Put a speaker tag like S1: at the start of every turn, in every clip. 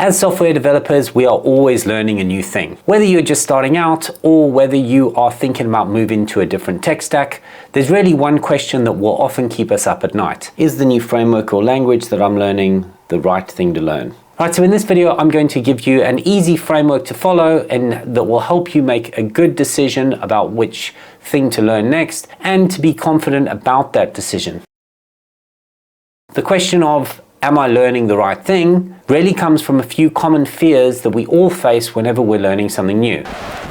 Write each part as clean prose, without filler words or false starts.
S1: As software developers, we are always learning a new thing. Whether you're just starting out or whether you are thinking about moving to a different tech stack, there's really one question that will often keep us up at night. Is the new framework or language that I'm learning the right thing to learn? Right, so in this video, I'm going to give you an easy framework to follow and that will help you make a good decision about which thing to learn next and to be confident about that decision. The question of, am I learning the right thing, really comes from a few common fears that we all face whenever we're learning something new.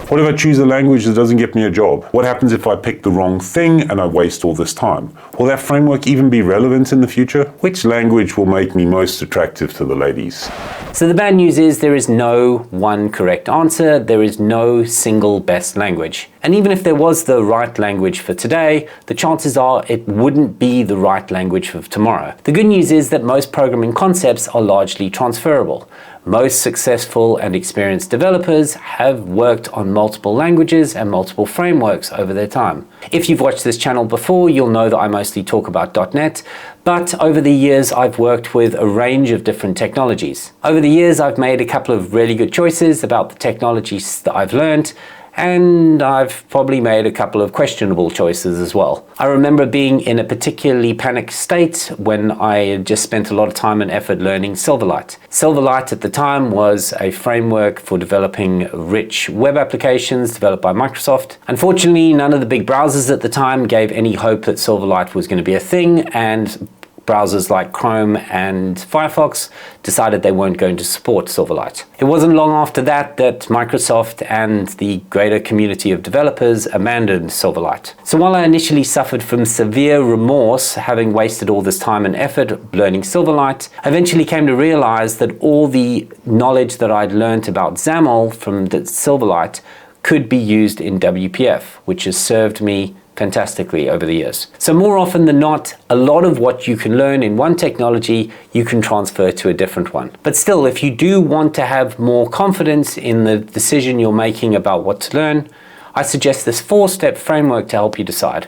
S2: What if I choose a language that doesn't get me a job? What happens if I pick the wrong thing and I waste all this time? Will that framework even be relevant in the future? Which language will make me most attractive to the ladies?
S1: So the bad news is there is no one correct answer. There is no single best language. And even if there was the right language for today, the chances are it wouldn't be the right language for tomorrow. The good news is that most programming concepts are largely transferable. Most successful and experienced developers have worked on multiple languages and multiple frameworks over their time. If you've watched this channel before, you'll know that I mostly talk about .NET, but over the years I've worked with a range of different technologies. Over the years I've made a couple of really good choices about the technologies that I've learned, and I've probably made a couple of questionable choices as well. I remember being in a particularly panicked state when I had just spent a lot of time and effort learning Silverlight. Silverlight at the time was a framework for developing rich web applications developed by Microsoft. Unfortunately, none of the big browsers at the time gave any hope that Silverlight was going to be a thing, and browsers like Chrome and Firefox decided they weren't going to support Silverlight. It wasn't long after that that Microsoft and the greater community of developers abandoned Silverlight. So while I initially suffered from severe remorse having wasted all this time and effort learning Silverlight, I eventually came to realize that all the knowledge that I'd learned about XAML from the Silverlight could be used in WPF, which has served me fantastically over the years. So more often than not, a lot of what you can learn in one technology, you can transfer to a different one. But still, if you do want to have more confidence in the decision you're making about what to learn, I suggest this 4-step framework to help you decide.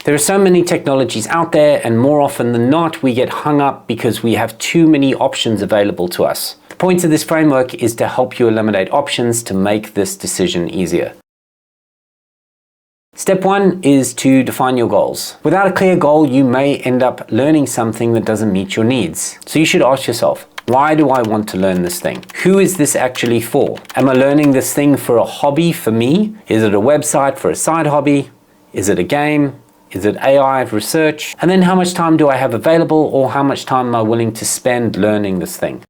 S1: There are so many technologies out there, and more often than not, we get hung up because we have too many options available to us. The point of this framework is to help you eliminate options to make this decision easier. Step 1 is to define your goals. Without a clear goal, you may end up learning something that doesn't meet your needs. So you should ask yourself, why do I want to learn this thing? Who is this actually for? Am I learning this thing for a hobby for me? Is it a website for a side hobby? Is it a game? Is it AI research? And then how much time do I have available, or how much time am I willing to spend learning this thing?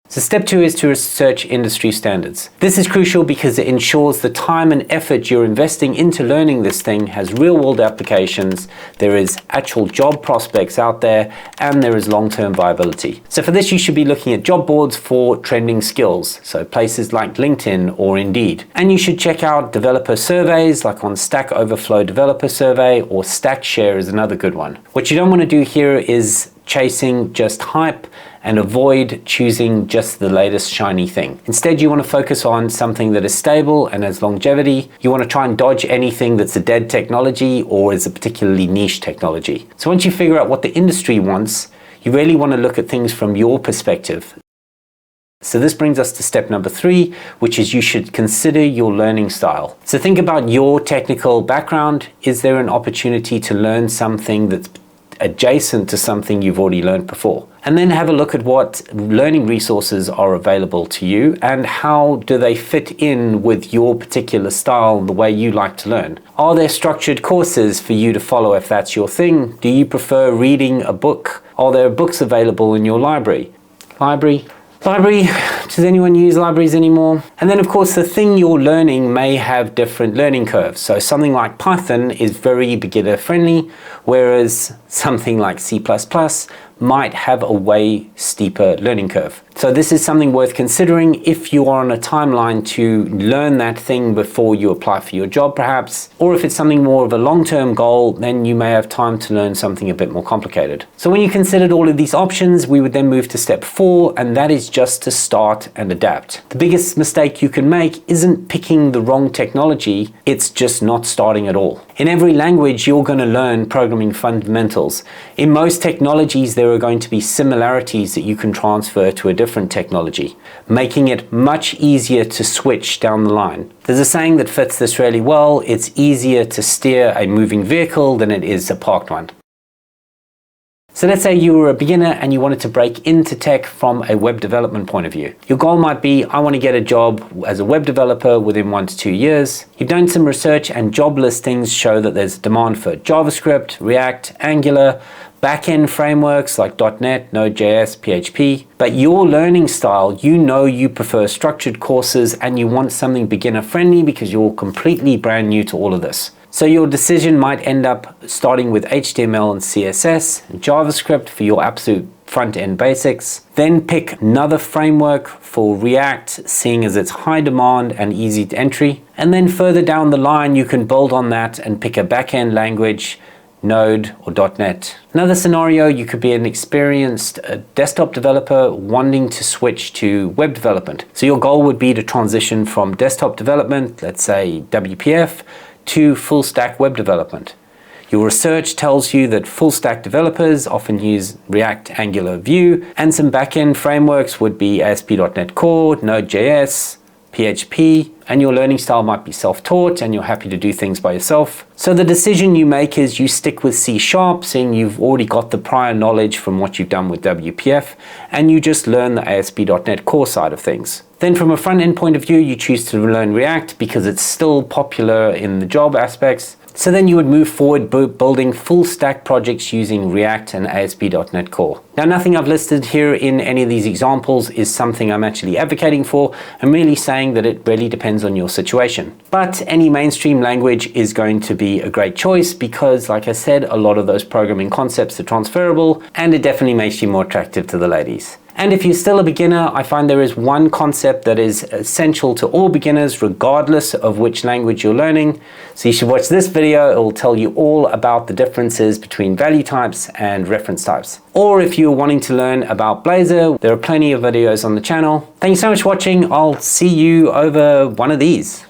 S1: So step 2 is to research industry standards. This is crucial because it ensures the time and effort you're investing into learning this thing has real-world applications, there is actual job prospects out there, and there is long-term viability. So for this, you should be looking at job boards for trending skills, so places like LinkedIn or Indeed. And you should check out developer surveys like on Stack Overflow Developer Survey, or StackShare is another good one. What you don't want to do here is chasing just hype and avoid choosing just the latest shiny thing. Instead, you want to focus on something that is stable and has longevity. You want to try and dodge anything that's a dead technology or is a particularly niche technology. So once you figure out what the industry wants, you really want to look at things from your perspective. So this brings us to step number 3, which is you should consider your learning style. So think about your technical background. Is there an opportunity to learn something that's adjacent to something you've already learned before? And then have a look at what learning resources are available to you and how do they fit in with your particular style and the way you like to learn. Are there structured courses for you to follow if that's your thing? Do you prefer reading a book? Are there books available in your library? Library? Does anyone use libraries anymore? And then of course the thing you're learning may have different learning curves. So something like Python is very beginner friendly, whereas something like C++ might have a way steeper learning curve. So this is something worth considering if you are on a timeline to learn that thing before you apply for your job perhaps, or if it's something more of a long-term goal, then you may have time to learn something a bit more complicated. So when you considered all of these options, we would then move to step 4, and that is just to start and adapt. The biggest mistake you can make isn't picking the wrong technology, it's just not starting at all. In every language, you're going to learn programming fundamentals. In most technologies, there are going to be similarities that you can transfer to a different technology, making it much easier to switch down the line. There's a saying that fits this really well: it's easier to steer a moving vehicle than it is a parked one. So let's say you were a beginner and you wanted to break into tech from a web development point of view. Your goal might be, I want to get a job as a web developer within 1 to 2 years. You've done some research and job listings show that there's demand for JavaScript, React, Angular, back-end frameworks like .NET, Node.js, PHP. But your learning style, you know you prefer structured courses and you want something beginner-friendly because you're completely brand new to all of this. So your decision might end up starting with HTML and CSS and JavaScript for your absolute front-end basics. Then pick another framework for React, seeing as it's high demand and easy to entry. And then further down the line, you can build on that and pick a back-end language, Node or .NET. Another scenario, you could be an experienced desktop developer wanting to switch to web development. So your goal would be to transition from desktop development, let's say WPF, to full stack web development. Your research tells you that full stack developers often use React, Angular, Vue, and some backend frameworks would be ASP.NET Core, Node.js, PHP, and your learning style might be self-taught and you're happy to do things by yourself. So the decision you make is you stick with C#, seeing you've already got the prior knowledge from what you've done with WPF, and you just learn the ASP.NET Core side of things. Then from a front-end point of view, you choose to learn React because it's still popular in the job aspects. So then you would move forward building full stack projects using React and ASP.NET Core. Now, nothing I've listed here in any of these examples is something I'm actually advocating for. I'm really saying that it really depends on your situation. But any mainstream language is going to be a great choice because, like I said, a lot of those programming concepts are transferable and it definitely makes you more attractive to the ladies. And if you're still a beginner, I find there is one concept that is essential to all beginners, regardless of which language you're learning. So you should watch this video. It will tell you all about the differences between value types and reference types. Or if you're wanting to learn about Blazor, there are plenty of videos on the channel. Thank you so much for watching. I'll see you over one of these.